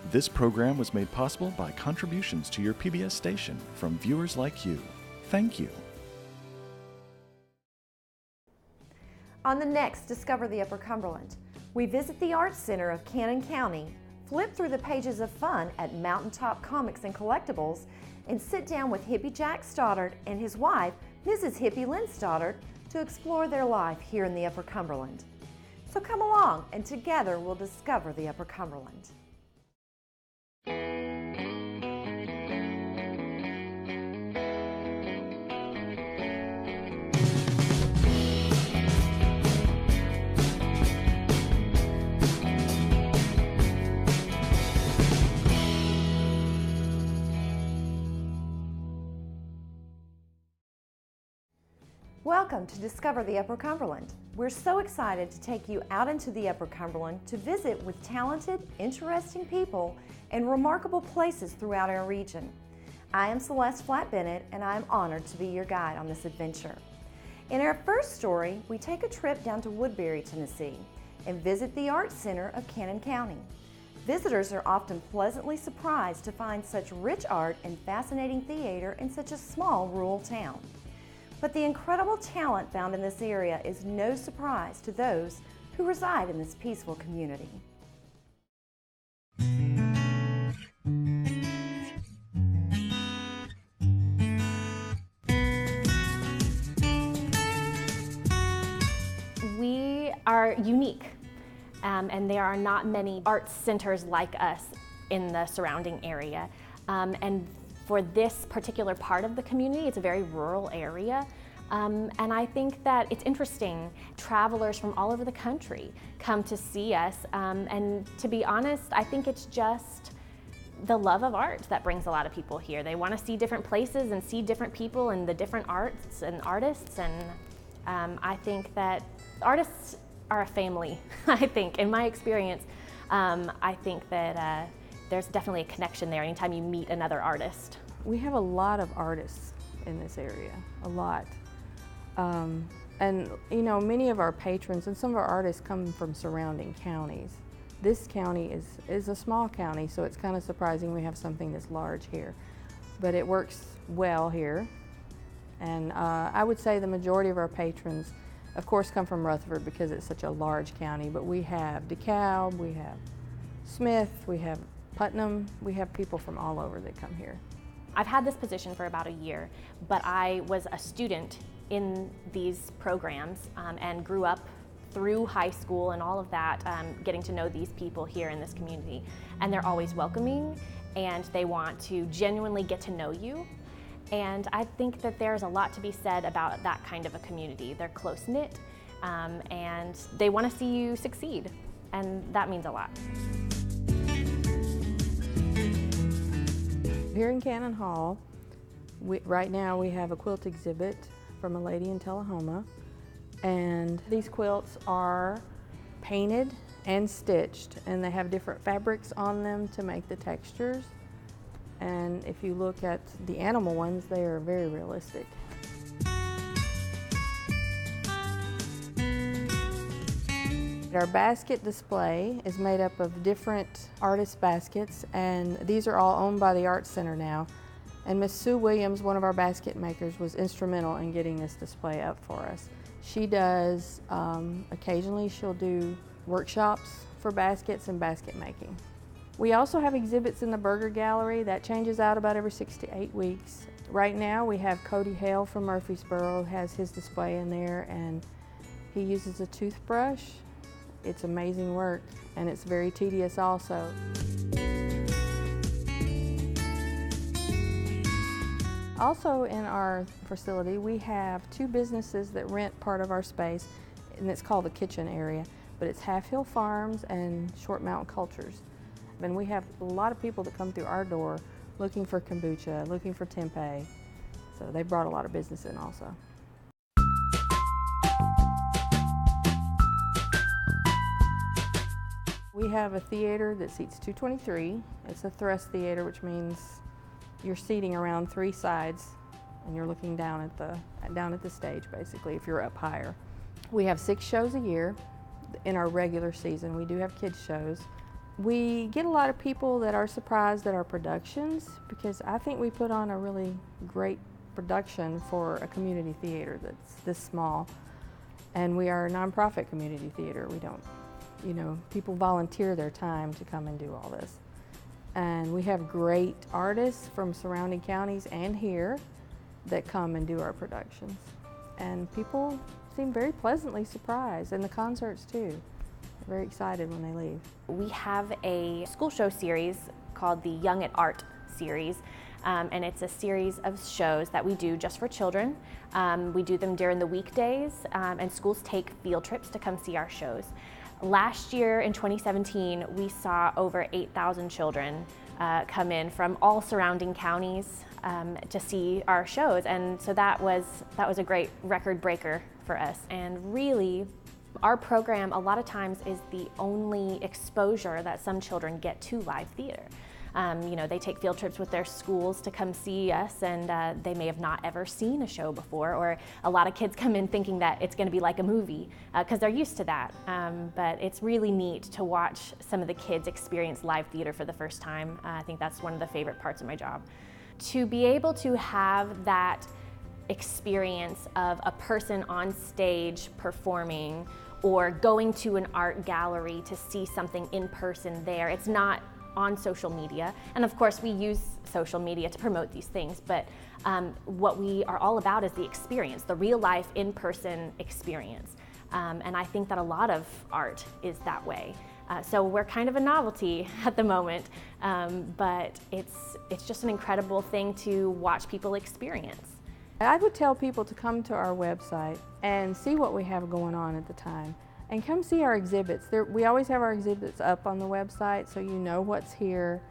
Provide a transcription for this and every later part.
This program was made possible by contributions to your PBS station from viewers like you. Thank you. On the next Discover the Upper Cumberland, we visit the Arts Center of Cannon County, flip through the pages of fun at Mountaintop Comics and Collectibles, and sit down with Hippie Jack Stoddart and his wife, Mrs. Hippie Lynne Stoddart, to explore their life here in the Upper Cumberland. So come along, and together we'll discover the Upper Cumberland. Welcome to Discover the Upper Cumberland. We're so excited to take you out into the Upper Cumberland to visit with talented, interesting people and remarkable places throughout our region. I am Celeste Flatt-Bennett, and I am honored to be your guide on this adventure. In our first story, we take a trip down to Woodbury, Tennessee, and visit the Arts Center of Cannon County. Visitors are often pleasantly surprised to find such rich art and fascinating theater in such a small rural town. But the incredible talent found in this area is no surprise to those who reside in this peaceful community. We are unique, and there are not many arts centers like us in the surrounding area. And for this particular part of the community, it's a very rural area. And I think that it's interesting. Travelers from all over the country come to see us. And to be honest, I think it's just the love of art that brings a lot of people here. They want to see different places and see different people and the different arts and artists. And I think that artists are a family, I think. In my experience, I think that there's definitely a connection there anytime you meet another artist. We have a lot of artists in this area, a lot. And you know, many of our patrons and some of our artists come from surrounding counties. This county is a small county, so it's kind of surprising we have something this large here. But it works well here. And I would say the majority of our patrons, of course, come from Rutherford because it's such a large county, but we have DeKalb, we have Smith, we have Putnam, we have people from all over that come here. I've had this position for about a year, but I was a student in these programs and grew up through high school and all of that, getting to know these people here in this community. And they're always welcoming, and they want to genuinely get to know you. And I think that there's a lot to be said about that kind of a community. They're close-knit, and they want to see you succeed, and that means a lot. Here in Cannon Hall, right now we have a quilt exhibit from a lady in Tullahoma, and these quilts are painted and stitched, and they have different fabrics on them to make the textures. And if you look at the animal ones, they are very realistic. Our basket display is made up of different artist baskets, and these are all owned by the Arts Center now. And Miss Sue Williams, one of our basket makers, was instrumental in getting this display up for us. She does, occasionally she'll do workshops for baskets and basket making. We also have exhibits in the Burger Gallery that changes out about every 6 to 8 weeks. Right now we have Cody Hale from Murfreesboro has his display in there, and he uses a toothbrush. It's amazing work, and it's very tedious also. Also in our facility, we have 2 businesses that rent part of our space, and it's called the kitchen area, but it's Half Hill Farms and Short Mountain Cultures. And we have a lot of people that come through our door looking for kombucha, looking for tempeh, so they brought a lot of business in also. We have a theater that seats 223. It's a thrust theater, which means you're seating around 3 sides and you're looking down at the stage, basically, if you're up higher. We have 6 shows a year in our regular season. We do have kids shows, We get a lot of people that are surprised at our productions because I think we put on a really great production for a community theater that's this small. And we are a nonprofit community theater. We don't, people volunteer their time to come and do all this. And we have great artists from surrounding counties and here that come and do our productions. And people seem very pleasantly surprised, and the concerts too. They're very excited when they leave. We have a school show series called the Young at Art series. And it's a series of shows that we do just for children. We do them during the weekdays, and schools take field trips to come see our shows. Last year in 2017, we saw over 8,000 children come in from all surrounding counties to see our shows, and so that was a great record breaker for us. And really, our program a lot of times is the only exposure that some children get to live theater. They take field trips with their schools to come see us, and they may have not ever seen a show before, or a lot of kids come in thinking that it's going to be like a movie because they're used to that. But it's really neat to watch some of the kids experience live theater for the first time. I think that's one of the favorite parts of my job. To be able to have that experience of a person on stage performing or going to an art gallery to see something in person there, it's not on social media, and of course we use social media to promote these things, but what we are all about is the experience, the real life in-person experience. And I think that a lot of art is that way. So we're kind of a novelty at the moment, but it's just an incredible thing to watch people experience. I would tell people to come to our website and see what we have going on at the time. And come see our exhibits. We always have our exhibits up on the website so you know what's here,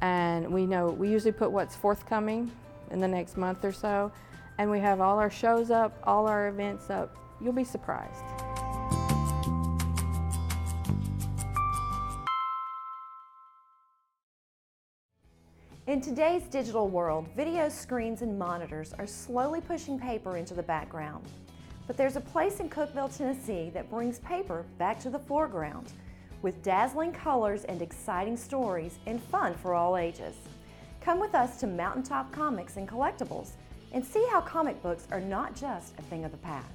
and we usually put what's forthcoming in the next month or so, and we have all our shows up, all our events up. You'll be surprised. In today's digital world, video screens and monitors are slowly pushing paper into the background. But there's a place in Cookeville, Tennessee that brings paper back to the foreground with dazzling colors and exciting stories and fun for all ages. Come with us to Mountaintop Comics and Collectibles and see how comic books are not just a thing of the past.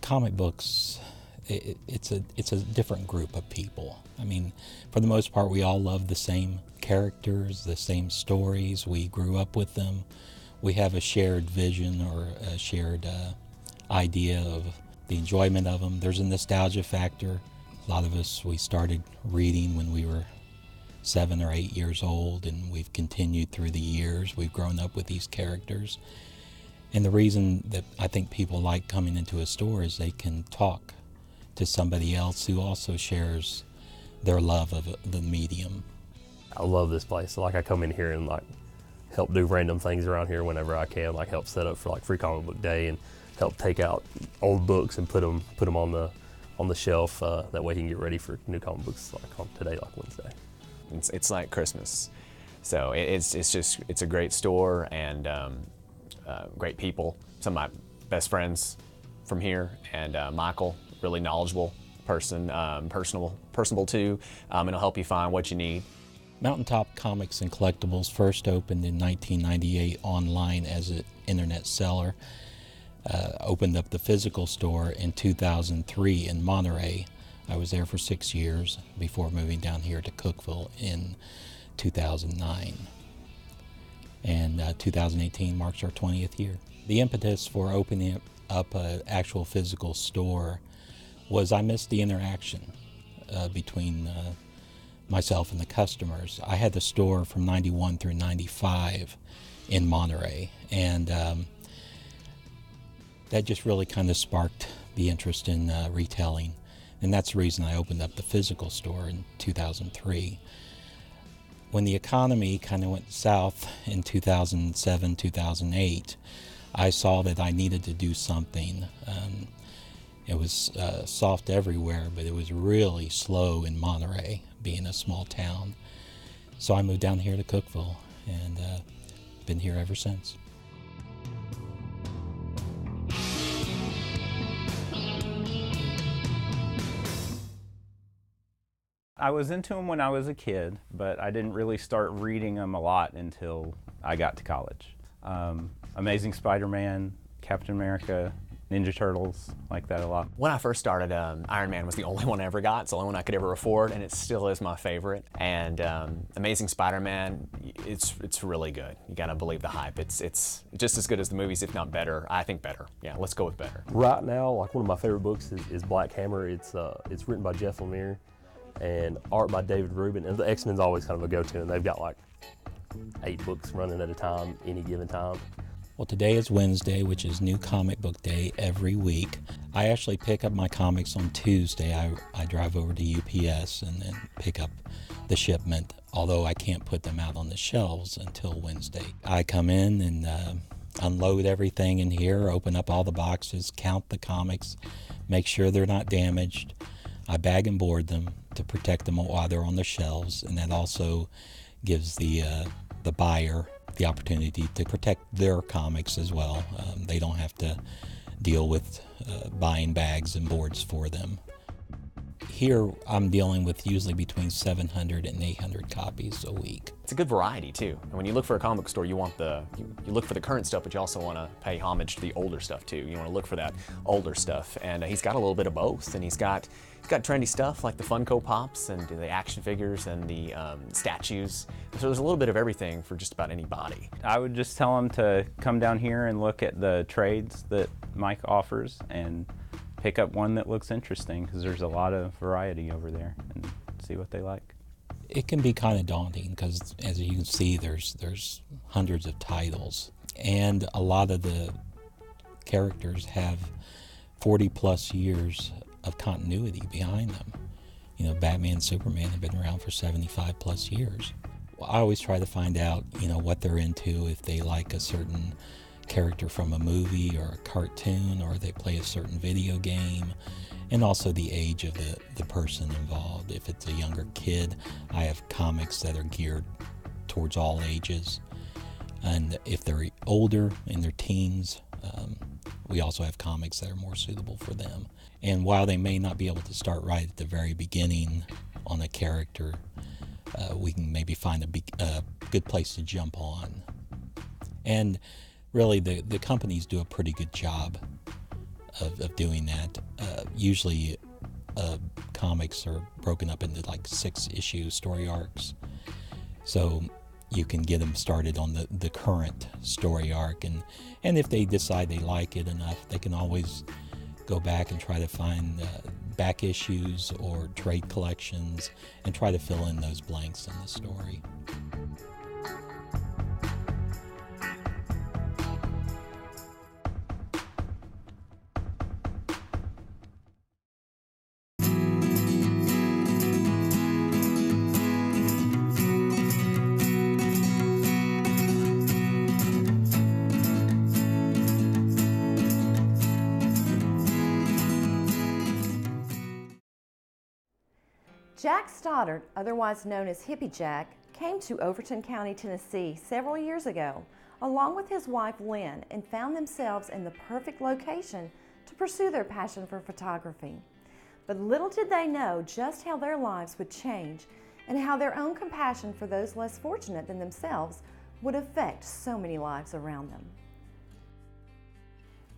Comic books, it's a different group of people. I mean, for the most part, we all love the same characters, the same stories. We grew up with them. We have a shared vision or a shared idea of the enjoyment of them. There's a nostalgia factor. A lot of us, we started reading when we were 7 or 8 years old, and we've continued through the years. We've grown up with these characters. And the reason that I think people like coming into a store is they can talk to somebody else who also shares their love of the medium. I love this place. So, I come in here and help do random things around here whenever I can, help set up for Free Comic Book Day and help take out old books and put them on the shelf. That way he can get ready for new comic books on today, Wednesday. It's like Christmas. So it's a great store and great people. Some of my best friends from here, and Michael, really knowledgeable person, personable too, and he'll help you find what you need. Mountaintop Comics and Collectibles first opened in 1998 online as an internet seller. Opened up the physical store in 2003 in Monterey. I was there for 6 years before moving down here to Cookeville in 2009. And 2018 marks our 20th year. The impetus for opening up an actual physical store was I missed the interaction between myself and the customers. I had the store from 91 through 95 in Monterey, and that just really kind of sparked the interest in retailing, and that's the reason I opened up the physical store in 2003. When the economy kind of went south in 2007, 2008, I saw that I needed to do something. It was soft everywhere, but it was really slow in Monterey. being a small town. So I moved down here to Cookeville and been here ever since. I was into them when I was a kid, but I didn't really start reading them a lot until I got to college. Amazing Spider-Man, Captain America, Ninja Turtles, like that a lot. When I first started, Iron Man was the only one I ever got. It's the only one I could ever afford, and it still is my favorite. And Amazing Spider-Man, it's really good. You gotta believe the hype. It's just as good as the movies, if not better. I think better. Yeah, let's go with better. Right now, like one of my favorite books is Black Hammer. It's written by Jeff Lemire and art by David Rubin. And the X-Men's always kind of a go-to, and they've got like 8 books running at a time, any given time. Well, today is Wednesday, which is New Comic Book Day every week. I actually pick up my comics on Tuesday. I drive over to UPS and then pick up the shipment, although I can't put them out on the shelves until Wednesday. I come in and unload everything in here, open up all the boxes, count the comics, make sure they're not damaged. I bag and board them to protect them while they're on the shelves, and that also gives the buyer the opportunity to protect their comics as well. They don't have to deal with buying bags and boards for them. Here I'm dealing with usually between 700 and 800 copies a week. It's a good variety too. And when you look for a comic book store, you want you look for the current stuff, but you also want to pay homage to the older stuff too. You want to look for that older stuff, and he's got a little bit of both. And he's got trendy stuff like the Funko Pops and the action figures and the statues. So there's a little bit of everything for just about anybody. I would just tell them to come down here and look at the trades that Mike offers and pick up one that looks interesting, because there's a lot of variety over there, and see what they like. It can be kind of daunting because, as you can see, there's hundreds of titles, and a lot of the characters have 40+ years of continuity behind them. You know, Batman and Superman have been around for 75+ years. I always try to find out, you know, what they're into, if they like a certain character from a movie or a cartoon, or they play a certain video game, and also the age of the person involved. If it's a younger kid, I have comics that are geared towards all ages. And if they're older, in their teens, we also have comics that are more suitable for them. And while they may not be able to start right at the very beginning on a character, we can maybe find a good place to jump on. And really, the companies do a pretty good job of doing that. Usually comics are broken up into like 6-issue story arcs, so you can get them started on the current story arc, and if they decide they like it enough, they can always go back and try to find back issues or trade collections and try to fill in those blanks in the story. Jack Stoddart, otherwise known as Hippie Jack, came to Overton County, Tennessee several years ago, along with his wife Lynne, and found themselves in the perfect location to pursue their passion for photography. But little did they know just how their lives would change and how their own compassion for those less fortunate than themselves would affect so many lives around them.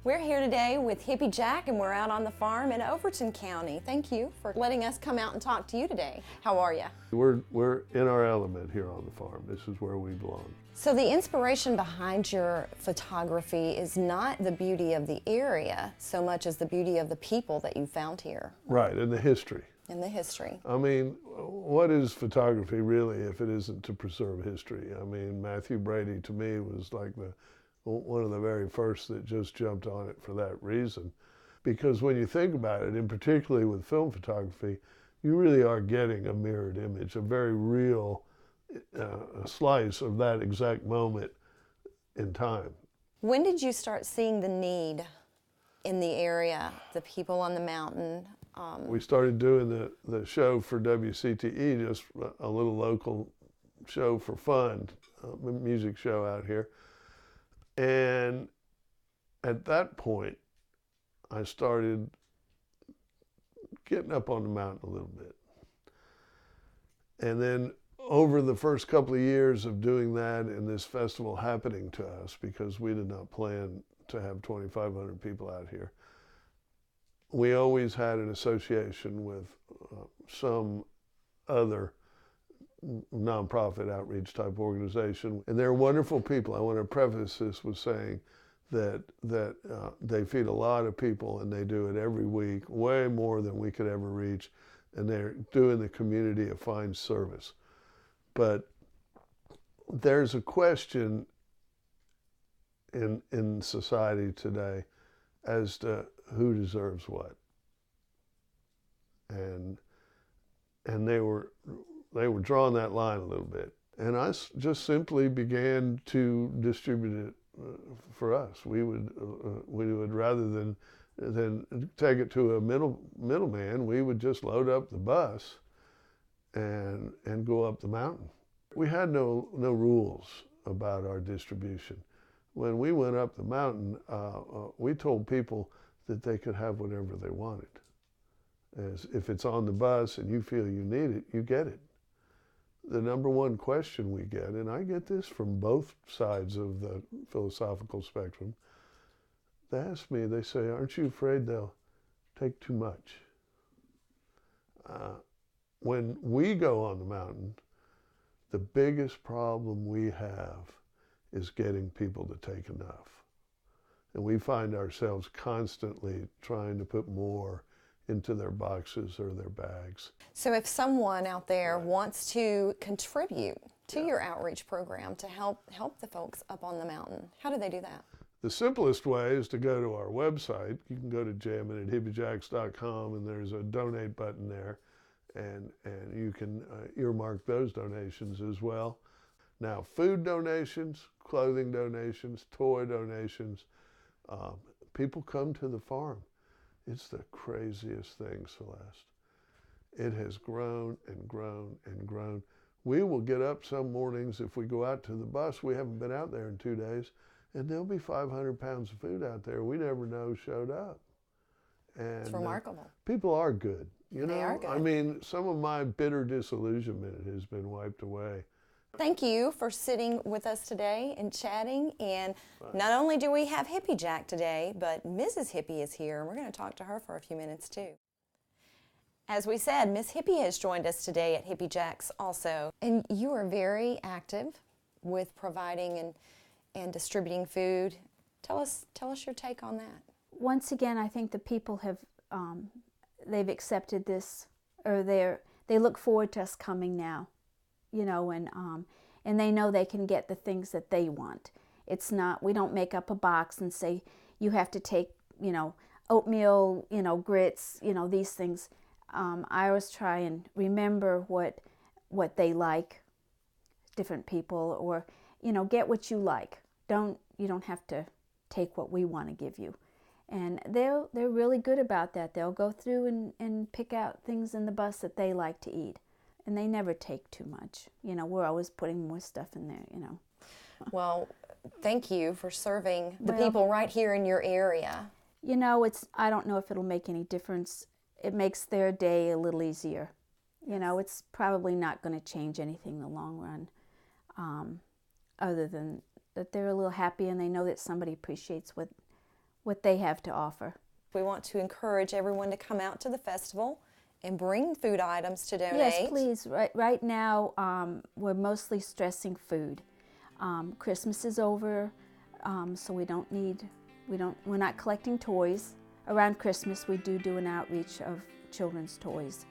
We're here today with Hippie Jack, and we're out on the farm in Overton County. Thank you for letting us come out and talk to you today. How are you? We're in our element here on the farm. This is where we belong. So the inspiration behind your photography is not the beauty of the area so much as the beauty of the people that you found here. Right, and the history. And the history. I mean, what is photography really if it isn't to preserve history? I mean, Matthew Brady to me was like one of the very first that just jumped on it for that reason. Because when you think about it, and particularly with film photography, you really are getting a mirrored image, a very real slice of that exact moment in time. When did you start seeing the need in the area, the people on the mountain? We started doing the show for WCTE, just a little local show for fun, a music show out here. And at that point, I started getting up on the mountain a little bit. And then over the first couple of years of doing that and this festival happening to us, because we did not plan to have 2,500 people out here, we always had an association with some other nonprofit outreach type organization. And they're wonderful people. I want to preface this with saying that they feed a lot of people, and they do it every week, way more than we could ever reach. And they're doing the community a fine service. But there's a question in society today as to who deserves what. And they were drawing that line a little bit. And I just simply began to distribute it for us. We would rather than take it to a middleman, we would just load up the bus and go up the mountain. We had no rules about our distribution. When we went up the mountain, we told people that they could have whatever they wanted. As if it's on the bus and you feel you need it, you get it. The number one question we get, and I get this from both sides of the philosophical spectrum, they ask me, they say, aren't you afraid they'll take too much? When we go on the mountain, the biggest problem we have is getting people to take enough. And we find ourselves constantly trying to put more into their boxes or their bags. So if someone out there wants to contribute to your outreach program to help the folks up on the mountain, how do they do that? The simplest way is to go to our website. You can go to jammin@hippiejacks.com, and there's a donate button there, and you can earmark those donations as well. Now, food donations, clothing donations, toy donations, people come to the farm. It's the craziest thing, Celeste. It has grown and grown and grown. We will get up some mornings, if we go out to the bus, we haven't been out there in 2 days, and there'll be 500 pounds of food out there we never know showed up. And it's remarkable. People are good. You know, they are good. I mean, some of my bitter disillusionment has been wiped away. Thank you for sitting with us today and chatting. And not only do we have Hippie Jack today, but Mrs. Hippie is here, and we're going to talk to her for a few minutes too. As we said, Miss Hippie has joined us today at Hippie Jack's also. And you are very active with providing and distributing food. Tell us your take on that. Once again, I think the people have, they've accepted this, or they look forward to us coming now. You know, and they know they can get the things that they want. It's not, we don't make up a box and say, you have to take, you know, oatmeal, you know, grits, you know, these things. I always try and remember what they like, different people, or, you know, get what you like. You don't have to take what we want to give you. And they're really good about that. They'll go through and pick out things in the bus that they like to eat. And they never take too much. You know, we're always putting more stuff in there, you know. Well, thank you for serving the people right here in your area. You know, I don't know if it'll make any difference. It makes their day a little easier. You know, it's probably not going to change anything in the long run, other than that they're a little happy and they know that somebody appreciates what they have to offer. We want to encourage everyone to come out to the festival and bring food items to donate. Yes, please. Right now, we're mostly stressing food. Christmas is over, so we're not collecting toys. Around Christmas, we do an outreach of children's toys.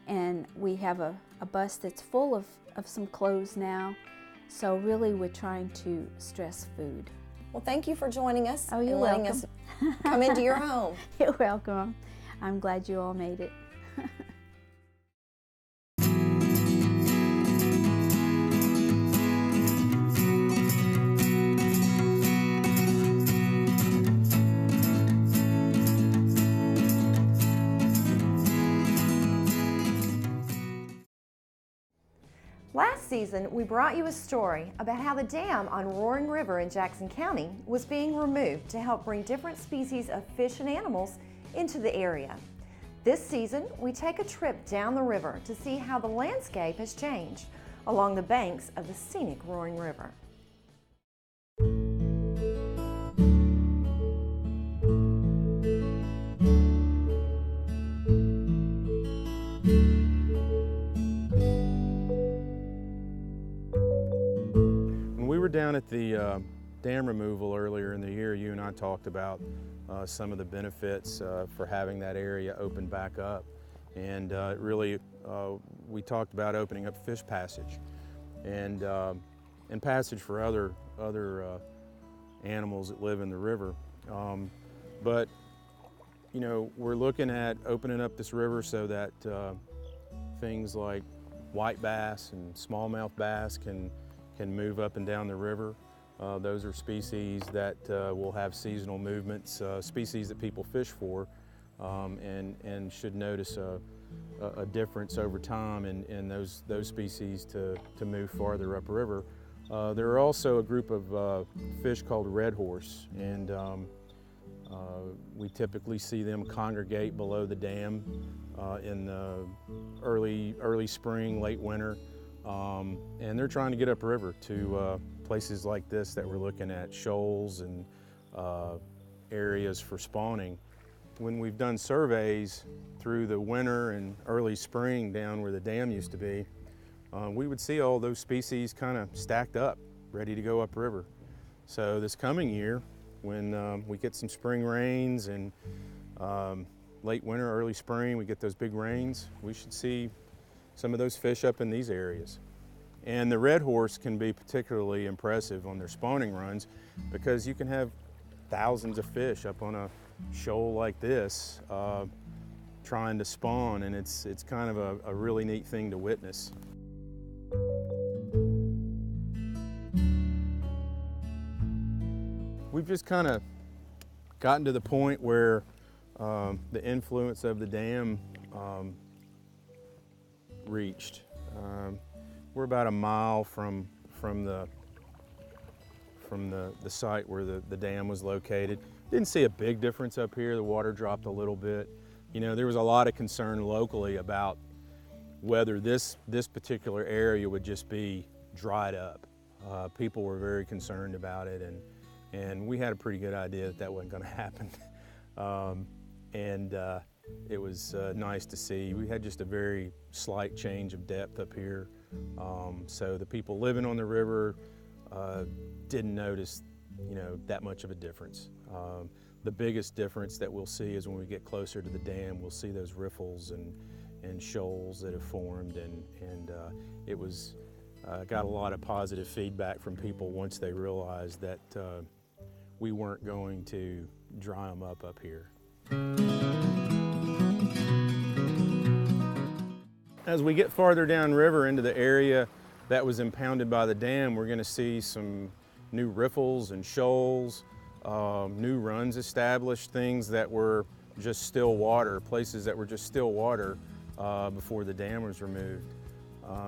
And we have a bus that's full of some clothes now. So really, we're trying to stress food. Well, thank you for joining us and letting us come into your home. You're welcome. I'm glad you all made it. Last season, we brought you a story about how the dam on Roaring River in Jackson County was being removed to help bring different species of fish and animals into the area. This season, we take a trip down the river to see how the landscape has changed along the banks of the scenic Roaring River. When we were down at the dam removal earlier in the year, you and I talked about some of the benefits for having that area open back up. And we talked about opening up fish passage and passage for other animals that live in the river. But you know, we're looking at opening up this river so that things like white bass and smallmouth bass can move up and down the river. Those are species that will have seasonal movements, species that people fish for, and should notice a difference over time in those species to move farther upriver. There are also a group of fish called red horse, and we typically see them congregate below the dam in the early spring, late winter, and they're trying to get upriver to places like this that we're looking at, shoals and areas for spawning. When we've done surveys through the winter and early spring down where the dam used to be, we would see all those species kind of stacked up, ready to go upriver. So this coming year, when we get some spring rains and late winter, early spring, we get those big rains, we should see some of those fish up in these areas. And the red horse can be particularly impressive on their spawning runs because you can have thousands of fish up on a shoal like this trying to spawn, and it's kind of a really neat thing to witness. We've just kind of gotten to the point where the influence of the dam reached. We're about a mile from the site where the dam was located. Didn't see a big difference up here. The water dropped a little bit. You know, there was a lot of concern locally about whether this particular area would just be dried up. People were very concerned about it, and we had a pretty good idea that wasn't going to happen. It was nice to see. We had just a very slight change of depth up here. So the people living on the river didn't notice, you know, that much of a difference. The biggest difference that we'll see is when we get closer to the dam, we'll see those riffles and shoals that have formed, and it was got a lot of positive feedback from people once they realized that we weren't going to dry them up here. As we get farther downriver into the area that was impounded by the dam, we're going to see some new riffles and shoals, new runs established, things that were just still water, places that were just still water before the dam was removed.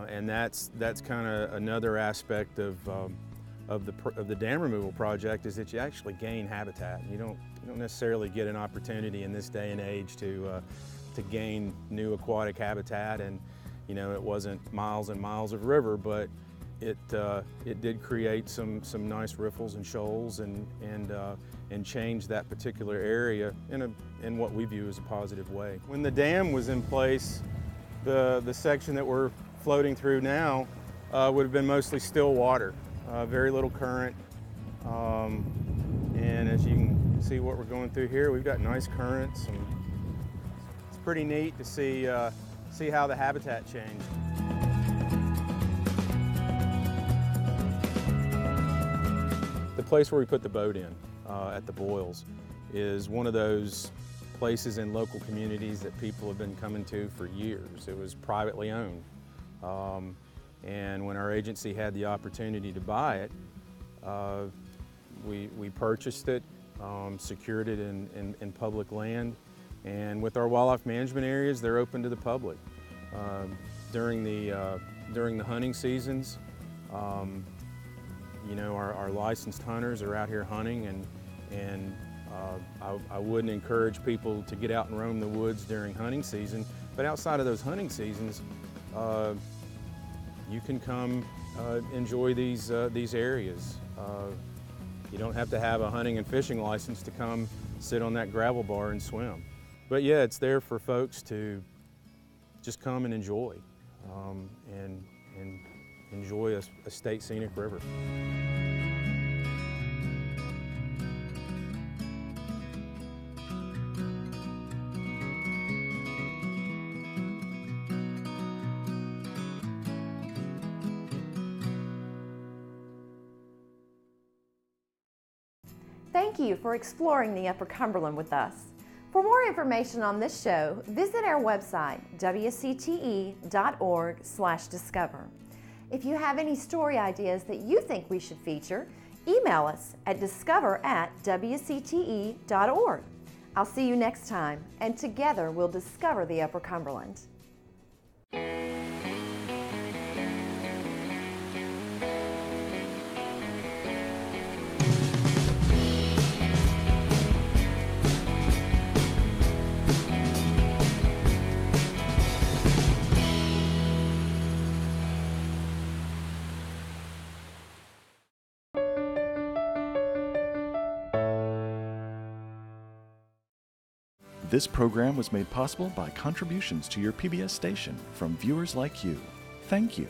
And that's kind of another aspect of the dam removal project, is that you actually gain habitat. You don't necessarily get an opportunity in this day and age to gain new aquatic habitat, and you know, it wasn't miles and miles of river, but it did create some nice riffles and shoals and change that particular area in what we view as a positive way. When the dam was in place, the section that we're floating through now would have been mostly still water, very little current, and as you can see what we're going through here, we've got nice currents, and it's pretty neat to see how the habitat changed. The place where we put the boat in at the Boyles is one of those places in local communities that people have been coming to for years. It was privately owned. And when our agency had the opportunity to buy it, we purchased it, secured it in public land, and with our wildlife management areas, they're open to the public. during the hunting seasons. You know, our licensed hunters are out here hunting, and I wouldn't encourage people to get out and roam the woods during hunting season. But outside of those hunting seasons, you can come enjoy these areas. You don't have to have a hunting and fishing license to come sit on that gravel bar and swim. But yeah, it's there for folks to just come and enjoy, and enjoy a state scenic river. Thank you for exploring the Upper Cumberland with us. For more information on this show, visit our website, wcte.org/discover. If you have any story ideas that you think we should feature, email us at discover@wcte.org. I'll see you next time, and together we'll discover the Upper Cumberland. This program was made possible by contributions to your PBS station from viewers like you. Thank you.